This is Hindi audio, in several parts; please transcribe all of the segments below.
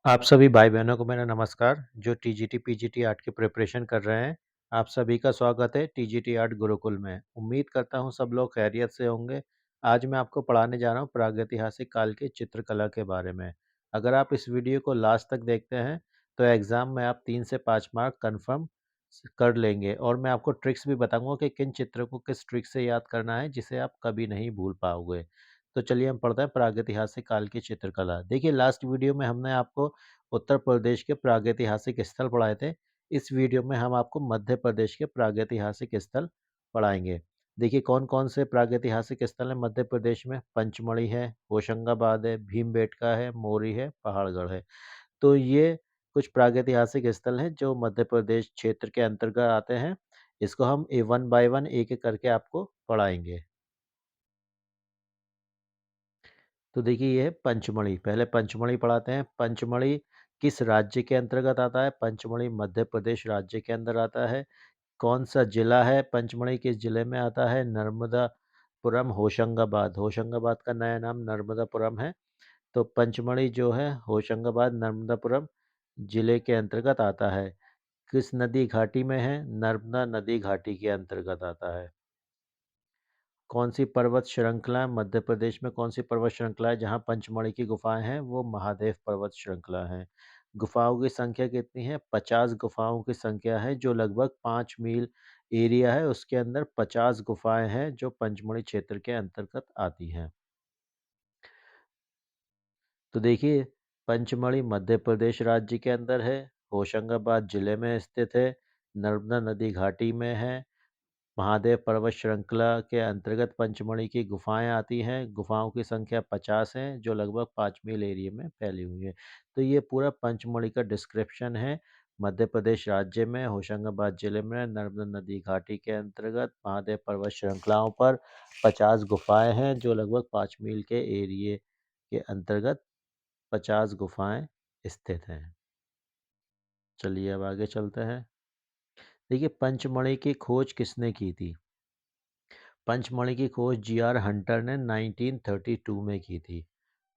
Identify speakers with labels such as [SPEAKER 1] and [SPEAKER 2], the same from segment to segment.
[SPEAKER 1] आप सभी भाई-बहनों को मेरा नमस्कार, जो टीजीटी, पीजीटी आर्ट की प्रिपरेशन कर रहे हैं। आप सभी का स्वागत है टीजीटी आर्ट गुरुकुल में। उम्मीद करता हूँ सब लोग खैरियत से होंगे। आज मैं आपको पढ़ाने जा रहा हूँ प्रागैतिहासिक काल की चित्रकला के बारे में। अगर आप इस वीडियो को लास्ट तक देखते हैं, तो एग्ज़ाम में आप 3 से 5 मार्क कन्फर्म कर लेंगे और मैं आपको ट्रिक्स भी बताऊँगा कि किन चित्रों को किस ट्रिक से याद करना है, जिसे आप कभी नहीं भूल पाओगे। तो चलिए हम पढ़ते हैं प्रागैतिहासिक काल की चित्रकला। देखिए लास्ट वीडियो में हमने आपको उत्तर प्रदेश के प्रागैतिहासिक स्थल पढ़ाए थे। इस वीडियो में हम आपको मध्य प्रदेश के प्रागैतिहासिक स्थल पढ़ाएँगे। देखिए कौन-कौन से प्रागैतिहासिक स्थल हैं मध्य प्रदेश में, पंचमढ़ी है, होशंगाबाद है, भीमबेटका है, मौरी है, पहाड़गढ़ है। तो ये कुछ प्रागैतिहासिक स्थल हैं जो मध्य प्रदेश क्षेत्र के अंतर्गत आते हैं। इसको हम वन बाय वन एक-एक करके आपको पढ़ाएँगे। तो देखिए ये है पंचमढ़ी। पहले पंचमढ़ी पढ़ाते हैं। पंचमढ़ी किस राज्य के अंतर्गत आता है? पंचमढ़ी मध्य प्रदेश राज्य के अंदर आता है। कौन-सा जिला है? पंचमढ़ी किस जिले में आता है? नर्मदापुरम, होशंगाबाद। होशंगाबाद का नया नाम नर्मदापुरम है। तो पंचमढ़ी जो है होशंगाबाद, नर्मदापुरम जिले के अंतर्गत आता है। किस नदी घाटी में है? नर्मदा नदी घाटी के अंतर्गत आता है। कौन-सी पर्वत श्रृंखला मध्य प्रदेश में कौन-सी पर्वत श्रृंखला है जहाँ पंचमढ़ी की गुफाएँ हैं? वो महादेव पर्वत श्रृंखला है। गुफाओं की संख्या कितनी है? 50 गुफाओं की संख्या है जो लगभग 5 मील एरिया है उसके अंदर 50 गुफाएँ हैं जो पंचमढ़ी क्षेत्र के अंतर्गत आती हैं। तो देखिए पंचमढ़ी मध्य प्रदेश राज्य के अंदर है, होशंगाबाद जिले में स्थित है, नर्मदा नदी घाटी में है, महादेव पर्वत श्रृंखला के अंतर्गत पंचमढ़ी की गुफाएँ आती हैं। गुफाओं की संख्या 50 है, जो लगभग 5 मील एरिया में फैली हुई है। तो ये पूरा पंचमढ़ी का डिस्क्रिप्शन है। मध्य प्रदेश राज्य में होशंगाबाद जिले में नर्मदा नदी घाटी के अंतर्गत महादेव पर्वत श्रृंखलाओं पर 50 गुफाएँ हैं, जो लगभग 5 मील के एरिये के अंतर्गत 50 गुफाएँ स्थित हैं। चलिए अब आगे चलते हैं। देखिए पंचमढ़ी की खोज किसने की थी? पंचमढ़ी की खोज जी.आर. हंटर ने 1932 में की थी।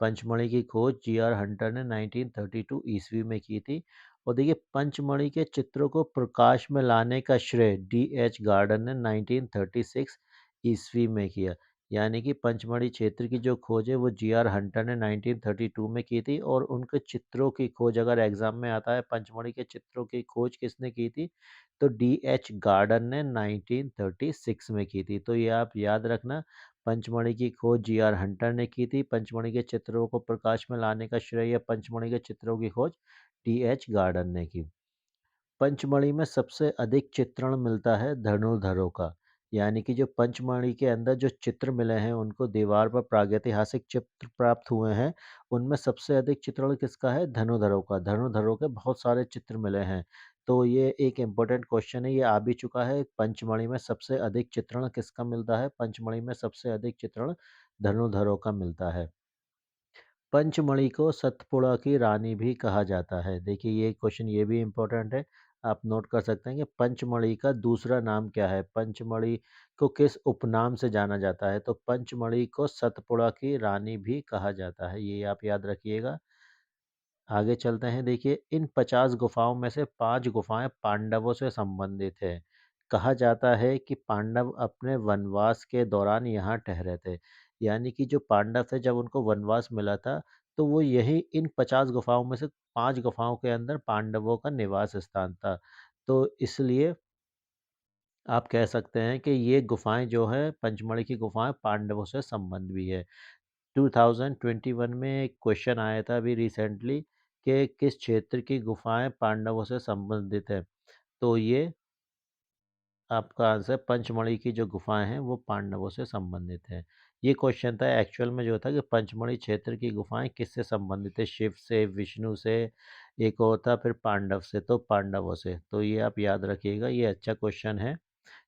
[SPEAKER 1] पंचमढ़ी की खोज जी.आर. हंटर ने 1932 ईस्वी में की थी और देखिए पंचमढ़ी के चित्रों को प्रकाश में लाने का श्रेय डी.एच. गार्डन ने 1936 ईस्वी में किया। यानी कि पंचमढ़ी क्षेत्र की जो खोज है वो जी.आर. हंटर ने 1932 में की थी और उनके चित्रों की खोज अगर एग्जाम में आता है पंचमढ़ी के चित्रों की खोज किसने की थी तो डी.एच. गार्डन ने 1936 में की थी। तो ये आप याद रखना पंचमढ़ी की खोज जी.आर. हंटर ने की थी। पंचमढ़ी के चित्रों को प्रकाश में लाने का श्रेय पंचमढ़ी के चित्रों की खोज डी.एच. गार्डन ने की। पंचमढ़ी में सबसे अधिक चित्रण मिलता है धनुर्धरों का। यानी कि जो पंचमढ़ी के अंदर जो चित्र मिले हैं उनको दीवार पर प्रागैतिहासिक चित्र प्राप्त हुए हैं, उनमें सबसे अधिक चित्रण किसका है? धनुर्धरों का। धनुर्धरों के बहुत सारे चित्र मिले हैं। तो ये एक इम्पोर्टेंट क्वेश्चन है, ये आ भी चुका है। पंचमढ़ी में सबसे अधिक चित्रण किसका मिलता है? पंचमढ़ी में सबसे अधिक चित्रण धनुर्धरों का मिलता है। पंचमढ़ी को सतपुड़ा की रानी भी कहा जाता है। देखिए ये क्वेश्चन ये भी इम्पोर्टेंट है। आप नोट कर सकते हैं कि पंचमढ़ी का दूसरा नाम क्या है? पंचमढ़ी को किस उपनाम से जाना जाता है? तो पंचमढ़ी को सतपुड़ा की रानी भी कहा जाता है। ये आप याद रखिएगा। आगे चलते हैं देखिए इन 50 गुफाओं में से 5 गुफाएं पांडवों से संबंधित है। कहा जाता है कि पांडव अपने वनवास के दौरान यहाँ ठहरे थे। यानी कि जो पांडव थे जब उनको वनवास मिला था तो वो यही इन 50 गुफाओं में से 5 गुफाओं के अंदर पांडवों का निवास स्थान था। तो इसलिए आप कह सकते हैं कि ये गुफाएं जो है पंचमढ़ी की गुफाएं पांडवों से संबंध भी है। 2021 में एक क्वेश्चन आया था अभी रिसेंटली कि किस क्षेत्र की गुफाएं पांडवों से संबंधित है तो ये आपका आंसर पंचमढ़ी की जो गुफाएं हैं वो पांडवों से संबंधित है। ये क्वेश्चन था एक्चुअल में जो था कि पंचमढ़ी क्षेत्र की गुफाएं किससे संबंधित है? शिव से, विष्णु से, एक और था फिर पांडव से, तो पांडवों से। तो ये आप याद रखिएगा, ये अच्छा क्वेश्चन है।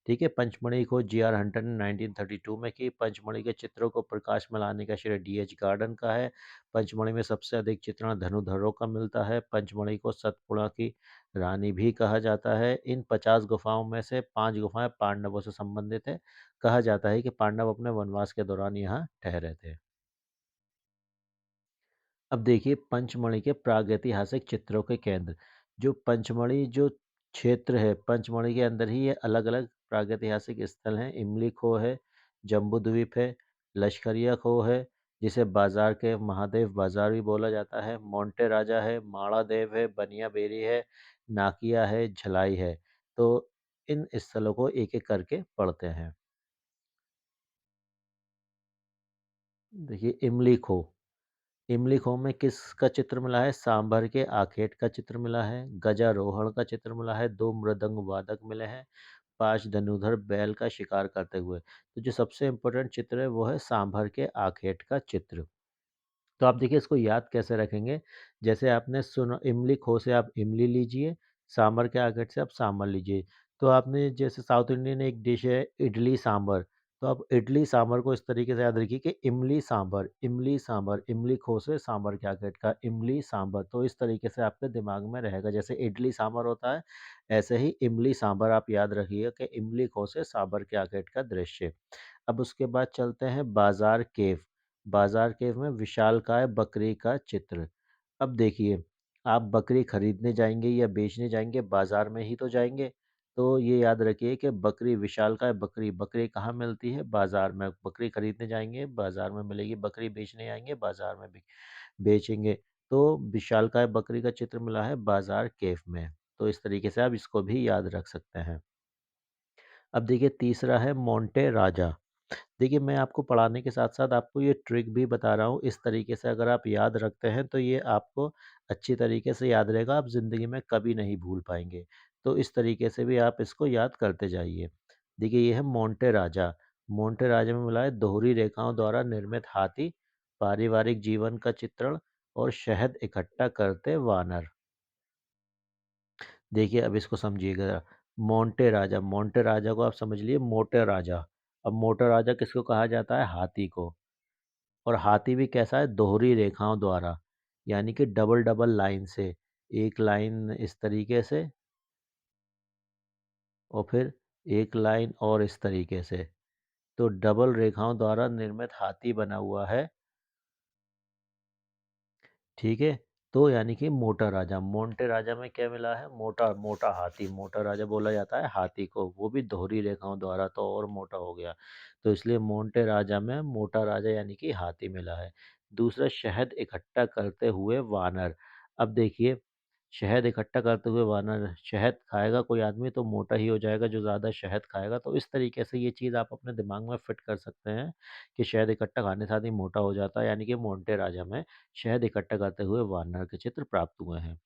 [SPEAKER 1] ठीक है, पंचमढ़ी को जी.आर. हंटर ने 1932 में की। पंचमढ़ी के चित्रों को प्रकाश में लाने का श्रेय डी.एच. गार्डन का है। पंचमढ़ी में सबसे अधिक चित्रण धनुधरों का मिलता है। पंचमढ़ी को सतपुड़ा की रानी भी कहा जाता है। इन 50 गुफाओं में से 5 गुफाएं पांडवों से संबंधित है। कहा जाता है कि पांडव अपने वनवास के दौरान यहाँ ठहरे थे। अब देखिए पंचमढ़ी के प्रागैतिहासिक चित्रों के केंद्र, जो पंचमढ़ी जो क्षेत्र है, पंचमढ़ी के अंदर ही ये अलग-अलग प्रागैतिहासिक स्थल हैं। इमली खो है, जम्बूद्वीप है, लश्करिया खो है, जिसे बाजार के महादेव बाजार भी बोला जाता है, मोंटे राजा है, माणा देव है, बनिया बेरी है, नाकिया है, झलाई है। तो इन स्थलों को एक-एक करके पढ़ते हैं। देखिए इमली खो, इमली खो में किसका चित्र मिला है? सांभर के आखेट का चित्र मिला है, गजारोहण का चित्र मिला है, 2 मृदंग वादक मिले हैं, 5 धनुर्धर बैल का शिकार करते हुए। तो जो सबसे इम्पोर्टेंट चित्र है वो है सांभर के आखेट का चित्र। तो आप देखिए इसको याद कैसे रखेंगे? जैसे आपने सुना इमली खो से आप इमली लीजिए, सांभर के आखेट से आप सांभर लीजिए। तो आपने जैसे साउथ इंडियन एक डिश है इडली सांभर, तो आप इडली सांभर को इस तरीके से याद रखिए कि इमली सांभर, इमली खो से सांभर के आखेट का इमली सांभर। तो इस तरीके से आपके दिमाग में रहेगा। जैसे इडली सांभर होता है, ऐसे ही इमली सांभर आप याद रखिएगा कि इमली खो से सांभर के आखेट का दृश्य। अब उसके बाद चलते हैं बाजार केव। बाजार केव में विशालकाय बकरी का चित्र। अब देखिए, आप बकरी खरीदने जाएँगे या बेचने जाएँगे, बाजार में ही तो जाएँगे। तो ये याद रखिए कि बकरी विशालकाय बकरी, बकरी कहाँ मिलती है? बाजार में। बकरी खरीदने जाएँगे, बाजार में मिलेगी, बकरी बेचने आएँगे, बाजार में भी बेचेंगे। तो विशालकाय बकरी का चित्र मिला है बाजार केव में। तो इस तरीके से आप इसको भी याद रख सकते हैं। अब देखिए तीसरा है मोंटे राजा। देखिए, मैं आपको पढ़ाने के साथ-साथ आपको ये ट्रिक भी बता रहा हूँ। इस तरीके से अगर आप याद रखते हैं, तो ये आपको अच्छी तरीके से याद रहेगा, आप ज़िंदगी में कभी नहीं भूल पाएँगे। तो इस तरीके से भी आप इसको याद करते जाइए। देखिए, ये है मोंटे राजा। मोंटे राजा में मिला है दोहरी रेखाओं द्वारा निर्मित हाथी, पारिवारिक जीवन का चित्रण और शहद इकट्ठा करते वानर। देखिए, अब इसको समझिएगा। मोंटे राजा को आप समझ लिए मोटे राजा। अब मोटा राजा किसको कहा जाता है? हाथी को। और हाथी भी कैसा है? दोहरी रेखाओं द्वारा, यानी कि डबल-डबल लाइन से। एक लाइन इस तरीके से और फिर एक लाइन और इस तरीके से। तो डबल रेखाओं द्वारा निर्मित हाथी बना हुआ है। ठीक है? तो यानी कि मोटा राजा, मोंटे राजा में क्या मिला है? मोटा मोटा हाथी, मोटा राजा बोला जाता है हाथी को, वो भी दोहरी रेखाओं द्वारा तो और मोटा हो गया। तो इसलिए मोंटे राजा में मोटा राजा यानी कि हाथी मिला है। दूसरा शहद इकट्ठा करते हुए वानर। अब देखिए शहद इकट्ठा करते हुए वानर, शहद खाएगा कोई आदमी तो मोटा ही हो जाएगा जो ज़्यादा शहद खाएगा। तो इस तरीके से ये चीज़ आप अपने दिमाग में फिट कर सकते हैं कि शहद इकट्ठा खाने से आदमी मोटा हो जाता है, यानी कि मोंटे राजा में शहद इकट्ठा करते हुए वानर के चित्र प्राप्त हुए हैं।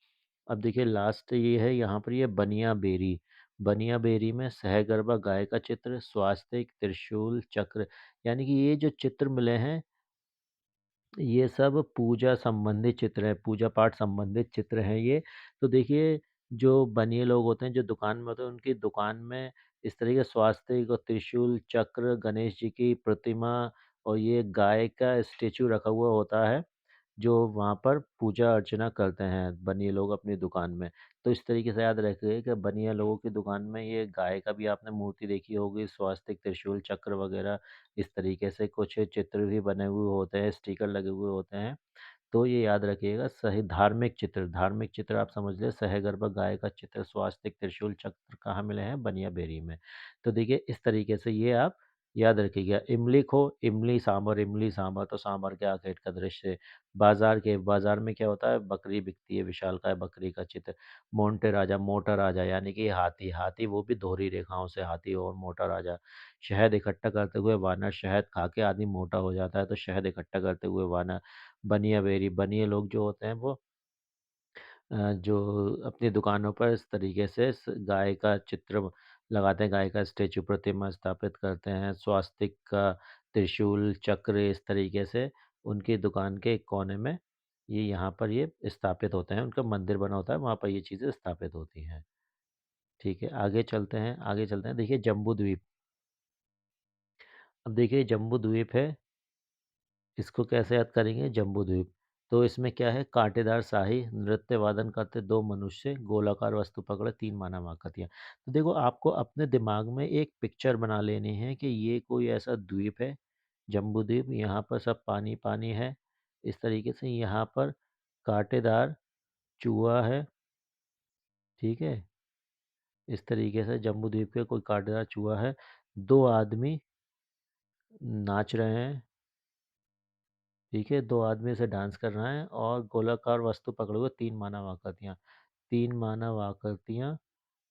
[SPEAKER 1] अब देखिए लास्ट ये है यहाँ पर ये बनिया बेरी। बनिया बेरी में सहगर्भा गाय का चित्र, स्वास्तिक, त्रिशूल, चक्र, यानी कि ये जो चित्र मिले हैं ये सब पूजा संबंधित चित्र हैं, पूजा पाठ संबंधित चित्र हैं ये। तो देखिए, जो बनिए लोग होते हैं, जो दुकान में होते हैं, उनकी दुकान में इस तरह के स्वास्तिक और त्रिशूल, चक्र, गणेश जी की प्रतिमा और ये गाय का स्टैचू रखा हुआ होता है। जो वहाँ पर पूजा-अर्चना करते हैं बनिए लोग अपनी दुकान में। तो इस तरीके से याद रखिए कि बनिया लोगों की दुकान में ये गाय का भी आपने मूर्ति देखी होगी, स्वास्तिक, त्रिशूल, चक्र वगैरह इस तरीके से कुछ चित्र भी बने हुए होते हैं, स्टिकर लगे हुए होते हैं। तो ये याद रखिएगा सही धार्मिक चित्र आप समझ लें सहगर्भ गाय का चित्र, स्वास्तिक, त्रिशूल, चक्र कहाँ मिले हैं? बनिया बेरी में। तो देखिए इस तरीके से ये आप याद रखिएगा। इमली सांभर तो सांभर के आखेट का दृश्य। बाज़ार में क्या होता है? बकरी बिकती है, विशालकाय बकरी का चित्र। मोंटे राजा, मोटा राजा यानी कि हाथी वो भी दोहरी रेखाओं से हाथी और मोटा राजा। शहद इकट्ठा करते हुए वानर, शहद खा के आदमी मोटा हो जाता है तो शहद इकट्ठा करते हुए वानर। बनिए लोग जो होते हैं वो जो अपनी दुकानों पर इस तरीके से गाय का चित्र लगाते हैं, गाय का स्टेचू प्रतिमा स्थापित करते हैं, स्वास्तिक का त्रिशूल चक्र इस तरीके से उनकी दुकान के एक कोने में ये यहाँ पर ये स्थापित होते हैं, उनका मंदिर बना होता है, वहाँ पर ये चीज़ें स्थापित होती हैं। ठीक है, आगे चलते हैं, देखिए जम्बू द्वीप। अब देखिए जम्बू द्वीप है, इसको कैसे याद करेंगे? जम्बूद्वीप। तो इसमें क्या है? कांटेदार शाही, नृत्य वादन करते 2 मनुष्य, गोलाकार वस्तु पकड़े 3 मानव आकृतियाँ। तो देखो आपको अपने दिमाग में एक पिक्चर बना लेनी है कि ये कोई ऐसा द्वीप है, जम्बूद्वीप, यहाँ पर सब पानी-पानी है। इस तरीके से यहाँ पर कांटेदार चूहा है, ठीक है? इस तरीके से जम्बूद्वीप पे कोई कांटेदार चूहा है, 2 आदमी नाच रहे हैं, ठीक है? 2 आदमी ऐसे डांस कर रहे हैं और गोलाकार वस्तु पकड़े हुए 3 मानव आकृतियाँ। 3 मानव आकृतियाँ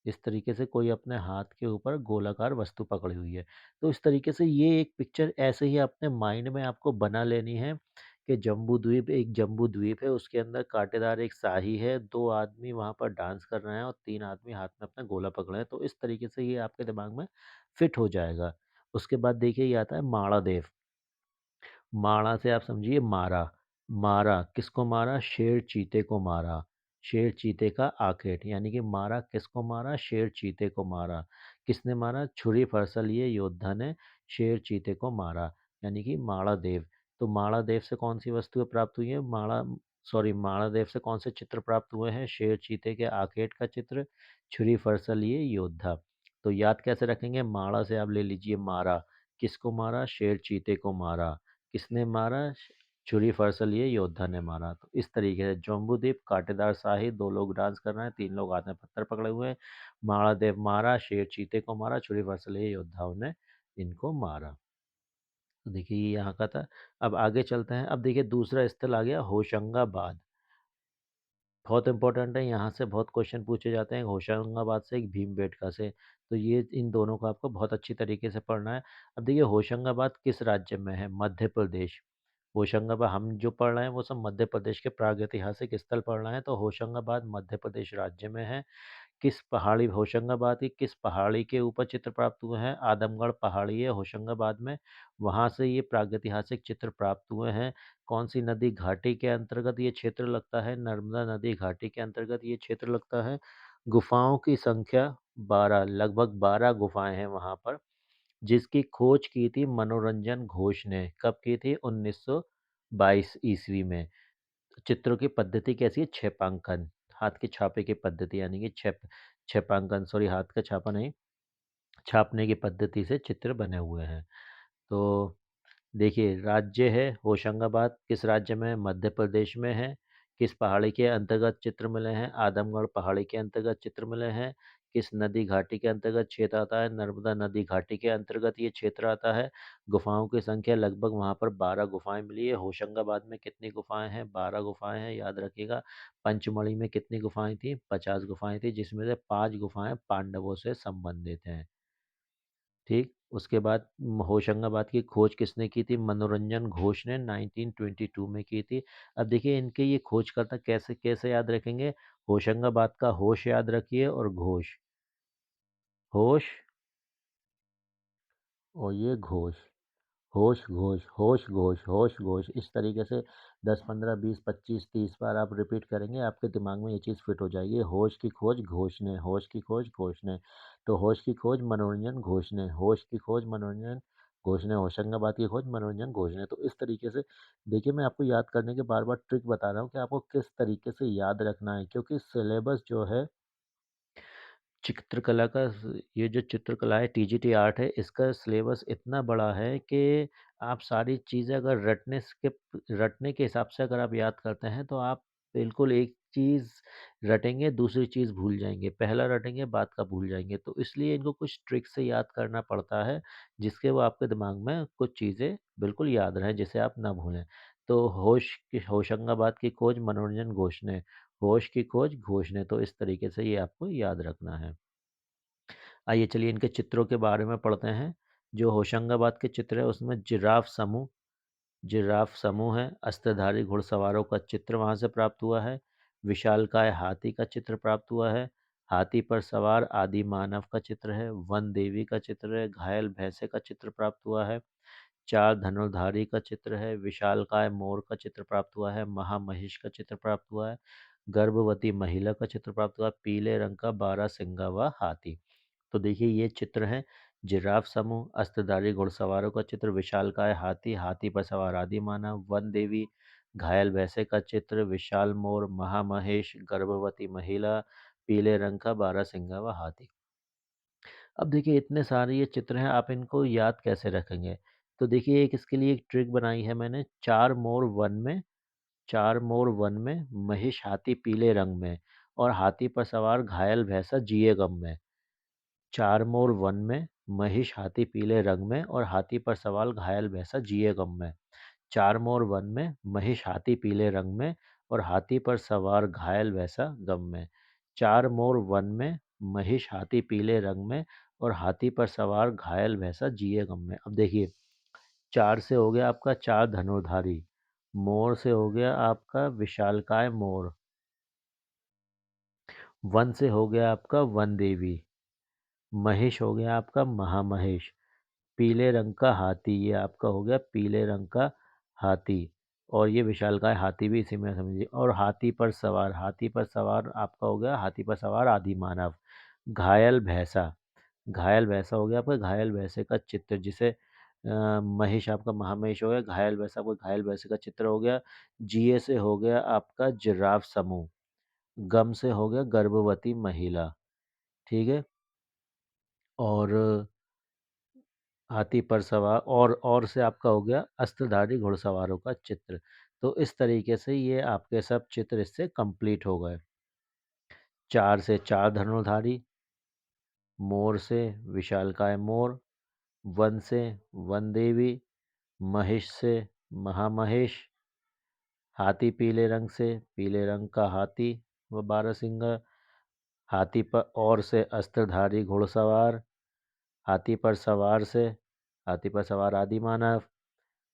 [SPEAKER 1] इस तरीके से कोई अपने हाथ के ऊपर गोलाकार वस्तु पकड़ी हुई है। तो इस तरीके से ये एक पिक्चर ऐसे ही अपने माइंड में आपको बना लेनी है कि जम्बू द्वीप है, उसके अंदर कांटेदार एक शाही है, 2 आदमी वहाँ पर डांस कर रहे हैं और 3 आदमी हाथ में अपना गोला पकड़े हैं। तो इस तरीके से ये आपके दिमाग में फिट हो जाएगा। उसके बाद देखिए ये आता है माड़ादेव। माड़ा से आप समझिए मारा। मारा किसको मारा? शेर चीते को मारा। शेर चीते का आखेट यानी कि मारा किसको मारा? शेर चीते को मारा। किसने मारा? छुरी फरसा लिए योद्धा ने शेर चीते को मारा यानी कि माड़ा देव। तो माड़ा देव से कौन सी वस्तुएं प्राप्त हुई है? माड़ा देव से कौन से चित्र प्राप्त हुए हैं? शेर चीते के आखेट का चित्र, छुरी फरसा लिए योद्धा। तो याद कैसे रखेंगे? माड़ा से आप ले लीजिए मारा। किसको मारा? शेर चीते को मारा। किसने मारा? छुरी फरसा लिए योद्धा ने मारा। तो इस तरीके से जम्बूद्वीप, कांटेदार शाही, 2 लोग डांस कर रहे हैं, 3 लोग हाथ में पत्थर पकड़े हुए हैं। माड़ादेव मारा, शेर चीते को मारा, छुरी फरसा लिए योद्धाओं ने इनको मारा। तो देखिए ये यहाँ का था। अब आगे चलते हैं। अब देखिए दूसरा स्थल आ गया होशंगाबाद। बहुत इंपॉर्टेंट है, यहाँ से बहुत क्वेश्चन पूछे जाते हैं, होशंगाबाद से एक भीमबेटका से। तो ये इन दोनों को आपको बहुत अच्छी तरीके से पढ़ना है। अब देखिए होशंगाबाद किस राज्य में है? मध्य प्रदेश। होशंगाबाद हम जो पढ़ रहे हैं वो सब मध्य प्रदेश के प्रागैतिहासिक स्थल पढ़ रहे हैं। तो होशंगाबाद मध्य प्रदेश राज्य में है। किस पहाड़ी होशंगाबाद की किस पहाड़ी के ऊपर चित्र प्राप्त हुए हैं? आदमगढ़ पहाड़ी है होशंगाबाद में, वहाँ से ये प्रागैतिहासिक चित्र प्राप्त हुए हैं। कौन सी नदी घाटी के अंतर्गत ये क्षेत्र लगता है? नर्मदा नदी घाटी के अंतर्गत ये क्षेत्र लगता है। गुफाओं की संख्या 12, लगभग 12 गुफाएं हैं वहाँ पर, जिसकी खोज की थी मनोरंजन घोष ने। कब की थी? 1922 ईस्वी में। चित्रों की पद्धति कैसी है? छेपांकन, हाथ के छापे की पद्धति यानी कि छेपांकन, सॉरी हाथ का छापा नहीं, छापने की पद्धति से चित्र बने हुए हैं। तो देखिए राज्य है होशंगाबाद, किस राज्य में है? मध्य प्रदेश में है। किस पहाड़ी के अंतर्गत चित्र मिले हैं? आदमगढ़ पहाड़ी के अंतर्गत चित्र मिले हैं। किस नदी घाटी के अंतर्गत क्षेत्र आता है? नर्मदा नदी घाटी के अंतर्गत ये क्षेत्र आता है। गुफाओं की संख्या लगभग वहाँ पर 12 गुफाएं मिली है। होशंगाबाद में कितनी गुफाएं हैं? 12 गुफाएं हैं, याद रखिएगा। पंचमढ़ी में कितनी गुफाएं थी? 50 गुफाएं थी, जिसमें से 5 गुफाएं पांडवों से संबंधित हैं। ठीक, उसके बाद होशंगाबाद की खोज किसने की थी? मनोरंजन घोष ने 1922 में की थी। अब देखिए इनके ये खोजकर्ता कैसे कैसे याद रखेंगे? होशंगाबाद का होश याद रखिए और घोष, होश और ये घोष, होश घोष, होश घोष, होश घोष, इस तरीके से 10 15 20 25 30 बार आप रिपीट करेंगे, आपके दिमाग में ये चीज़ फिट हो जाएगी। होश की खोज घोष ने, होश की खोज घोष ने। तो होश की खोज मनोरंजन घोष ने, होश की खोज मनोरंजन घोष ने, होशंगाबाद की खोज मनोरंजन घोष ने। तो इस तरीके से देखिए मैं आपको याद करने के बार बार ट्रिक बता रहा हूँ कि आपको किस तरीके से याद रखना है, क्योंकि सिलेबस जो है चित्रकला का, ये जो चित्रकला है टीजीटी आर्ट है, इसका सिलेबस इतना बड़ा है कि आप सारी चीज़ें अगर रटने के हिसाब से अगर आप याद करते हैं तो आप बिल्कुल एक चीज़ रटेंगे, दूसरी चीज़ भूल जाएंगे, पहला रटेंगे बाद का भूल जाएंगे। तो इसलिए इनको कुछ ट्रिक से याद करना पड़ता है, जिसके वो आपके दिमाग में कुछ चीज़ें बिल्कुल याद रहें, जिसे आप ना भूलें। तो होशंगाबाद की खोज मनोरंजन घोष ने, होश की खोज घोष ने। तो इस तरीके से ये आपको याद रखना है। आइए चलिए इनके चित्रों के बारे में पढ़ते हैं। जो होशंगाबाद के चित्र है उसमें जिराफ समूह है, अस्त्रधारी घुड़सवारों का चित्र वहाँ से प्राप्त हुआ है। विशालकाय हाथी का चित्र प्राप्त हुआ है। हाथी पर सवार आदि मानव का चित्र है। वन देवी का चित्र है। घायल भैंसे का चित्र प्राप्त हुआ है। 4 धनुर्धारी का चित्र है। विशालकाय मोर का चित्र प्राप्त हुआ है। महामहिष का चित्र प्राप्त हुआ है। गर्भवती महिला का चित्र प्राप्त हुआ है। पीले रंग का 12 सिंगा हुआ हाथी। तो देखिए ये चित्र हैं। जिराफ समूह, अस्त्रधारी घुड़सवारों का चित्र, विशालकाय हाथी, हाथी पर सवार आदि मानव, वन देवी, घायल भैंसे का चित्र, विशाल मोर, महामहेश, गर्भवती महिला, पीले रंग का 12 सिंगा हुआ हाथी। अब देखिए इतने सारे ये चित्र हैं, आप इनको याद कैसे रखेंगे? तो देखिए एक इसके लिए एक ट्रिक बनाई है मैंने। 4 मोर वन में चार मोर वन में, महिष हाथी पीले रंग में और हाथी पर सवार घायल भैंसा जिए गम में। चार मोर वन में, महिष हाथी पीले रंग में और हाथी पर सवार घायल भैंसा जिए गम में। चार मोर वन में, महिष हाथी पीले रंग में और हाथी पर सवार घायल भैंसा गम में। चार मोर वन में, महिष हाथी पीले रंग में और हाथी पर सवार घायल भैंसा जिए गम में। अब देखिए, चार से हो गया आपका चार धनुर्धारी, मोर से हो गया आपका विशालकाय मोर, वन से हो गया आपका वन देवी, महेश हो गया आपका महामहेश, पीले रंग का हाथी, ये आपका हो गया पीले रंग का हाथी। और ये विशालकाय हाथी भी इसी में समझिए। और हाथी पर सवार, हाथी पर सवार आपका हो गया हाथी पर सवार आदि मानव। घायल भैंसा, घायल भैंसा हो गया आपका घायल भैंसे का चित्र, जिसे महेश आपका महामहेश हो गया, घायल भैंसा आपका घायल भैंसे का चित्र हो गया। जिए से हो गया आपका जिराफ समूह, गम से हो गया गर्भवती महिला। ठीक है। और हाथी पर सवार और से आपका हो गया अस्त्रधारी घुड़सवारों का चित्र। तो इस तरीके से ये आपके सब चित्र इससे कंप्लीट हो गए। चार से चार धनुर्धारी, मोर से विशालकाय मोर, वन से वन देवी, महिष से महामहेश, हाथी पीले रंग से पीले रंग का हाथी व बारहसिंगा, हाथी पर और से अस्त्रधारी घुड़सवार, हाथी पर सवार से हाथी पर सवार आदि मानव,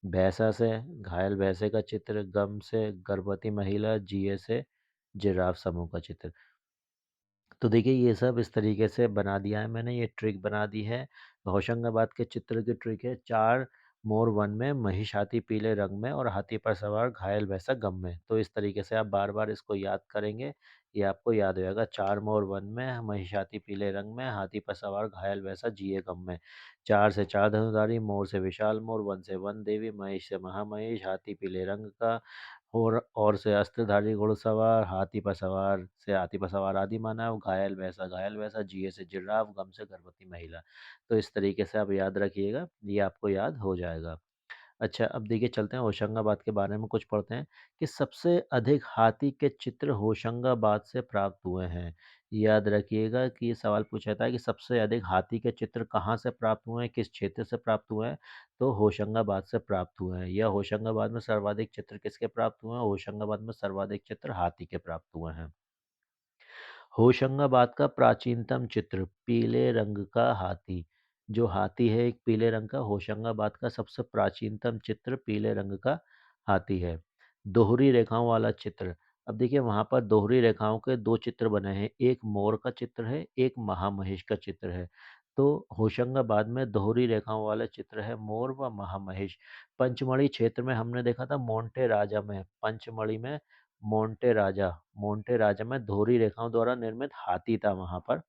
[SPEAKER 1] भैंसा से घायल भैंसे का चित्र, गम से गर्भवती महिला, जिए से जिराफ समूह का चित्र। तो देखिए, ये सब इस तरीके से बना दिया है मैंने, ये ट्रिक बना दी है। होशंगाबाद के चित्र की ट्रिक है, चार मोर वन में, महिष हाथी पीले रंग में और हाथी पर सवार घायल भैंसा गम में। तो इस तरीके से आप बार बार इसको याद करेंगे, ये आपको याद हो जाएगा। चार मोर वन में, महिष हाथी पीले रंग में, हाथी पर सवार घायल भैंसा जिए गम में। चार से चार धनुधारी, मोर से विशाल मोर, वन से वन देवी, महिष से महामहिष, हाथी पीले रंग का और से अस्त्रधारी घुड़सवार, हाथी पर सवार आदि मानव, घायल भैंसा, जिए से जिराफ, गम से गर्भवती महिला। तो इस तरीके से आप याद रखिएगा, ये आपको याद हो जाएगा। अच्छा, अब देखिए चलते हैं होशंगाबाद के बारे में कुछ पढ़ते हैं कि सबसे अधिक हाथी के चित्र होशंगाबाद से प्राप्त हुए हैं। याद रखिएगा कि ये सवाल पूछा था कि सबसे अधिक हाथी के चित्र कहाँ से प्राप्त हुए हैं, किस क्षेत्र से प्राप्त हुए हैं। तो होशंगाबाद से प्राप्त हुए हैं। या होशंगाबाद में सर्वाधिक चित्र किसके प्राप्त हुए हैं? होशंगाबाद में सर्वाधिक चित्र हाथी के प्राप्त हुए हैं। होशंगाबाद का प्राचीनतम चित्र पीले रंग का हाथी, जो हाथी है एक पीले रंग का, होशंगाबाद का सबसे प्राचीनतम चित्र पीले रंग का हाथी है। दोहरी रेखाओं वाला चित्र, अब देखिए वहां पर दोहरी रेखाओं के दो चित्र बने हैं, एक मोर का चित्र है, एक महामहेश का चित्र है। तो होशंगाबाद में दोहरी रेखाओं वाला चित्र है मोर व महामहेश। पंचमढ़ी क्षेत्र में हमने देखा था मोंटे राजा में, पंचमढ़ी में मोंटे राजा में दोहरी रेखाओं द्वारा निर्मित हाथी था, वहां पर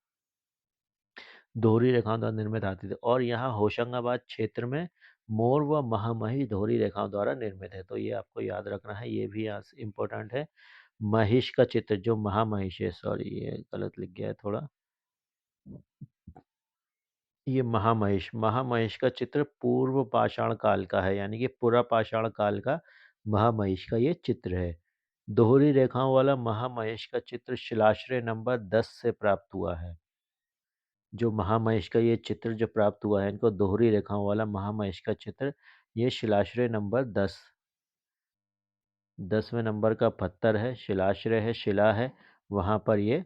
[SPEAKER 1] दोहरी रेखाओं द्वारा निर्मित हाथी थे। और यहाँ होशंगाबाद क्षेत्र में मोर व महामहिष दोहरी रेखाओं द्वारा निर्मित है। तो ये आपको याद रखना है, ये भी यहाँ से इम्पोर्टेंट है। महिष का चित्र जो महामहिष है, सॉरी ये गलत लिख गया है थोड़ा, ये महामहिष का चित्र पूर्व पाषाण काल का है, यानी कि पूरा पाषाण काल का महामहिष का ये चित्र है। दोहरी रेखाओं वाला महामहेश का चित्र शिलाश्रय नंबर 10 से प्राप्त हुआ है। जो महामहेश का ये चित्र जो प्राप्त हुआ है, इनको दोहरी रेखाओं वाला महामहेश का चित्र, ये शिलाश्रय नंबर 10वें नंबर का पत्थर है, शिलाश्रय है, शिला है, वहाँ पर ये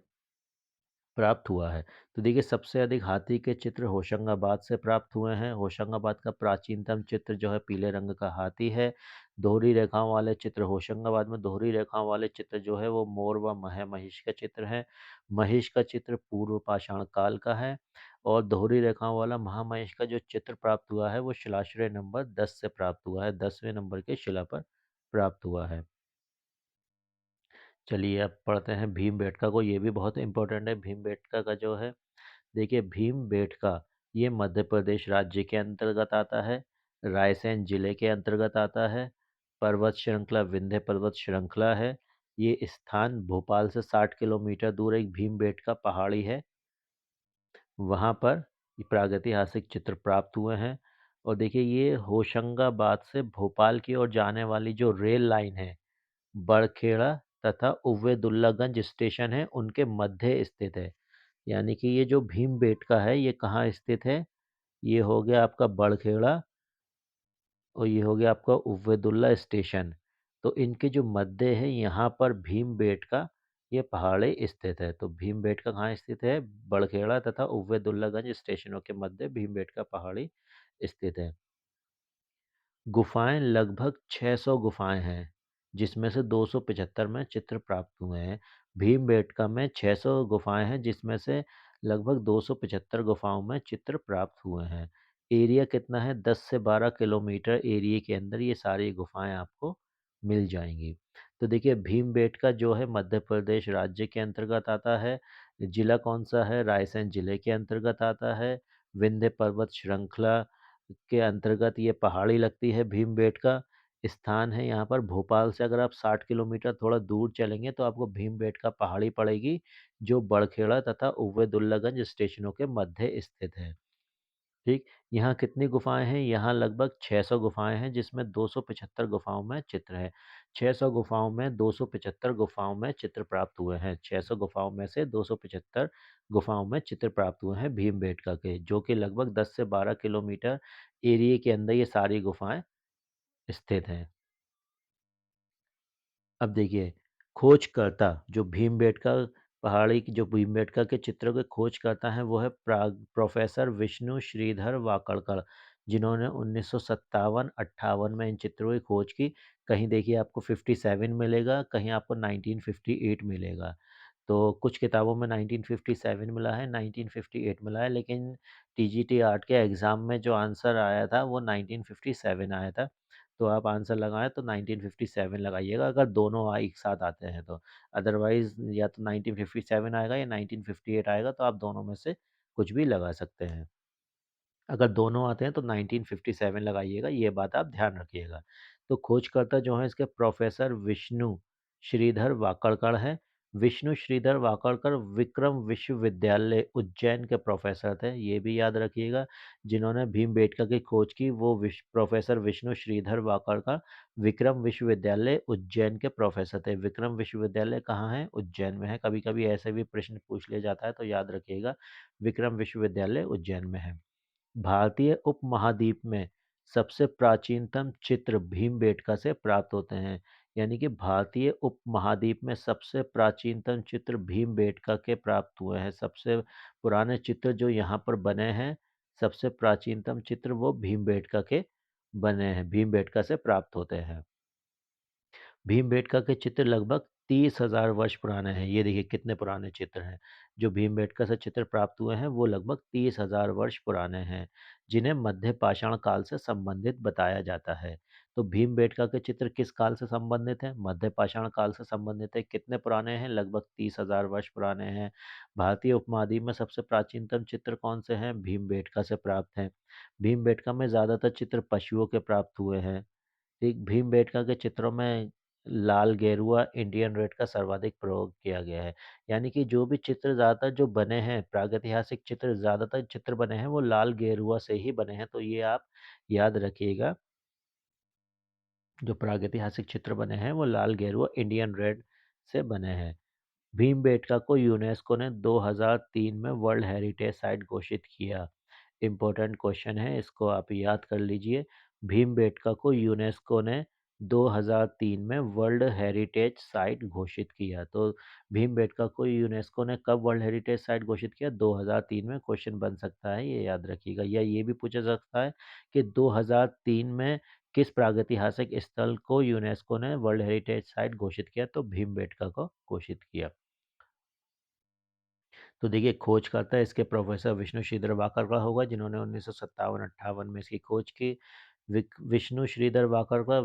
[SPEAKER 1] प्राप्त हुआ है। तो देखिए, सबसे अधिक हाथी के चित्र होशंगाबाद से प्राप्त हुए हैं। होशंगाबाद का प्राचीनतम चित्र जो है पीले रंग का हाथी है। दोहरी रेखाओं वाले चित्र, होशंगाबाद में दोहरी रेखाओं वाले चित्र जो है वो मोर व महिष का चित्र है। महिष का चित्र पूर्व पाषाण काल का है। और दोहरी रेखाओं वाला महामहिष का जो चित्र प्राप्त हुआ है वो शिलाश्रय नंबर 10 से प्राप्त हुआ है, 10वें नंबर के शिला पर प्राप्त हुआ है। चलिए अब पढ़ते हैं भीमबेटका को, ये भी बहुत इंपॉर्टेंट है। भीमबेटका का जो है, देखिए भीमबेटका ये मध्य प्रदेश राज्य के अंतर्गत आता है, रायसेन जिले के अंतर्गत आता है। पर्वत श्रृंखला विंध्य पर्वत श्रृंखला है। ये स्थान भोपाल से 60 किलोमीटर दूर एक भीमबेटका पहाड़ी है, वहाँ पर ये प्रागैतिहासिक चित्र प्राप्त हुए हैं। और देखिए, ये होशंगाबाद से भोपाल की ओर जाने वाली जो रेल लाइन है, बड़खेड़ा तथा उव्वेदुल्लागंज स्टेशन है, उनके मध्य स्थित है। यानी कि ये जो भीमबेटका है, ये कहाँ स्थित है? ये हो गया आपका बड़खेड़ा और ये हो गया आपका उव्वेदुल्ला स्टेशन। तो इनके जो मध्य है, यहाँ पर भीमबेटका ये पहाड़ी स्थित है। तो भीमबेटका कहाँ स्थित है? बड़खेड़ा तथा उव्वेदुल्लागंज स्टेशनों के मध्य भीमबेटका पहाड़ी स्थित है। गुफाएँ लगभग 600 गुफाएँ हैं, जिसमें से 275 में चित्र प्राप्त हुए हैं। भीमबेटका में 600 गुफाएँ हैं, जिसमें से लगभग 275 गुफाओं में चित्र प्राप्त हुए हैं। एरिया कितना है? 10 से 12 किलोमीटर एरिया के अंदर ये सारी गुफाएँ आपको मिल जाएँगी। तो देखिए भीमबेटका जो है मध्य प्रदेश राज्य के अंतर्गत आता है। ज़िला कौन-सा है? रायसेन ज़िले के अंतर्गत आता है। विंध्य पर्वत श्रृंखला के अंतर्गत ये पहाड़ी लगती है भीमबेटका। स्थान है यहाँ पर भोपाल से अगर आप 60 किलोमीटर थोड़ा दूर चलेंगे तो आपको भीमबेटका पहाड़ी पड़ेगी, जो बड़खेड़ा तथा उव्वेदुल्लागंज स्टेशनों के मध्य स्थित है। ठीक, यहाँ कितनी गुफाएँ हैं? यहाँ लगभग 600 गुफाएँ हैं, जिसमें 275 गुफाओं में चित्र है। 600 गुफाओं में 275 गुफाओं में चित्र प्राप्त हुए हैं। 600 गुफाओं में से 275 गुफाओं में चित्र प्राप्त हुए हैं भीमबेटका के, जो कि लगभग 10 से 12 किलोमीटर एरिया के अंदर ये सारी गुफाएँ स्थित हैं। अब देखिए, खोजकर्ता जो भीमबेटका पहाड़ी की जो भीमबेटका के चित्रों के खोज करता है वो है प्रोफेसर विष्णु श्रीधर वाकड़कर, जिन्होंने 1957-58 में इन चित्रों की खोज की। कहीं देखिए आपको 57 मिलेगा, कहीं आपको 1958 मिलेगा। तो कुछ किताबों में 1957 मिला है, 1958 मिला है, लेकिन टीजीटी आर्ट के एग्ज़ाम में जो आंसर आया था वो 1957 आया था। तो आप आंसर लगाएँ तो 1957 लगाइएगा अगर दोनों एक साथ आते हैं तो। अदरवाइज़ या तो 1957 आएगा या 1958 आएगा, तो आप दोनों में से कुछ भी लगा सकते हैं। अगर दोनों आते हैं तो 1957 लगाइएगा, ये बात आप ध्यान रखिएगा। तो खोजकर्ता जो हैं इसके प्रोफ़ेसर विष्णु श्रीधर वाकड़कर हैं। विष्णु श्रीधर वाकड़कर विक्रम विश्वविद्यालय उज्जैन के प्रोफ़ेसर थे, ये भी याद रखिएगा। जिन्होंने भीमबेटका की खोज की वो प्रोफ़ेसर विष्णु श्रीधर वाकड़कर विक्रम विश्वविद्यालय उज्जैन के प्रोफ़ेसर थे। विक्रम विश्वविद्यालय कहाँ है? उज्जैन में है। कभी-कभी ऐसे भी प्रश्न पूछ लिया जाता है तो याद रखिएगा विक्रम विश्वविद्यालय उज्जैन में है। भारतीय उपमहाद्वीप में सबसे प्राचीनतम चित्र भीमबेटका से प्राप्त होते हैं। यानी कि भारतीय उपमहाद्वीप में सबसे प्राचीनतम चित्र भीमबेटका के प्राप्त हुए हैं। सबसे पुराने चित्र जो यहाँ पर बने हैं, सबसे प्राचीनतम चित्र वो भीमबेटका के बने हैं, भीमबेटका से प्राप्त होते हैं। भीमबेटका के चित्र लगभग 30,000 वर्ष पुराने हैं। ये देखिए कितने पुराने चित्र हैं। जो भीमबेटका से चित्र प्राप्त हुए हैं वो लगभग 30,000 वर्ष पुराने हैं, जिन्हें मध्य पाषाण काल से संबंधित बताया जाता है। तो भीमबेटका के चित्र किस काल से संबंधित हैं? मध्य पाषाण काल से संबंधित है। कितने पुराने हैं? लगभग 30,000 वर्ष पुराने हैं। भारतीय उपमहाद्वीप में सबसे प्राचीनतम चित्र कौन से हैं? भीमबेटका से प्राप्त हैं। भीमबेटका में ज़्यादातर चित्र पशुओं के प्राप्त हुए हैं। एक भीमबेटका के चित्रों में लाल गेरुआ इंडियन रेड का सर्वाधिक प्रयोग किया गया है। यानी कि जो भी चित्र ज़्यादातर जो बने हैं, प्रागैतिहासिक चित्र ज़्यादातर चित्र बने हैं वो लाल गेरुआ से ही बने हैं। तो ये आप याद रखिएगा, जो प्रागैतिहासिक चित्र बने हैं वो लाल गेरुआ इंडियन रेड से बने हैं। भीमबेटका को यूनेस्को ने 2003 में वर्ल्ड हेरिटेज साइट घोषित किया। इम्पोर्टेंट क्वेश्चन है, इसको आप याद कर लीजिए। भीमबेटका को यूनेस्को ने 2003 में वर्ल्ड हेरिटेज साइट घोषित किया। तो भीमबेटका को यूनेस्को ने कब वर्ल्ड हेरिटेज साइट घोषित किया? 2003 में। क्वेश्चन बन सकता है, ये याद रखिएगा। या ये भी पूछा जा सकता है कि 2003 में किस प्रागैतिहासिक स्थल को यूनेस्को ने वर्ल्ड हेरिटेज साइट घोषित किया? तो भीमबेटका को घोषित किया। तो देखिए खोजकर्ता इसके प्रोफेसर विष्णु श्रीधर वाकरकर होगा, जिन्होंने 1957-58 में इसकी खोज की। विष्णु श्रीधर वाकरकर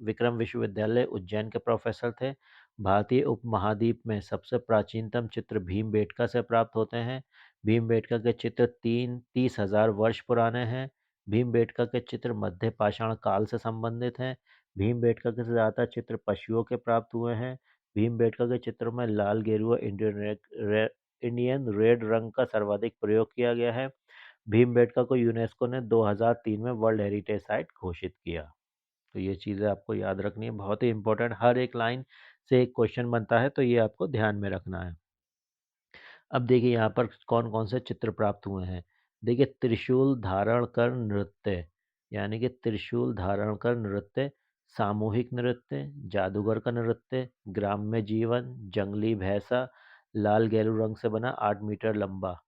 [SPEAKER 1] विक्रम विश्वविद्यालय उज्जैन के प्रोफेसर थे। भारतीय उपमहाद्वीप में सबसे प्राचीनतम चित्र भीमबेटका से प्राप्त होते हैं। भीमबेटका के चित्र 30,000 वर्ष पुराने हैं। भीमबेटका के चित्र मध्य पाषाण काल से संबंधित हैं। भीमबेटका के ज़्यादातर चित्र पशुओं के प्राप्त हुए हैं। भीमबेटका के चित्रों में लाल गेरुआ इंडियन रेड रंग का सर्वाधिक प्रयोग किया गया है। भीमबेटका को यूनेस्को ने 2003 में वर्ल्ड हेरिटेज साइट घोषित किया। तो ये चीज़ें आपको याद रखनी है, बहुत ही इम्पोर्टेंट, हर एक लाइन से एक क्वेश्चन बनता है, तो ये आपको ध्यान में रखना है। अब देखिए यहाँ पर कौन-कौन से चित्र प्राप्त हुए हैं। देखिए त्रिशूल धारण कर नृत्य, यानी कि त्रिशूल धारण कर नृत्य, सामूहिक नृत्य, जादूगर का नृत्य, ग्राम्य जीवन, जंगली भैंसा, लाल गेरू रंग से बना 8 मीटर लंबा।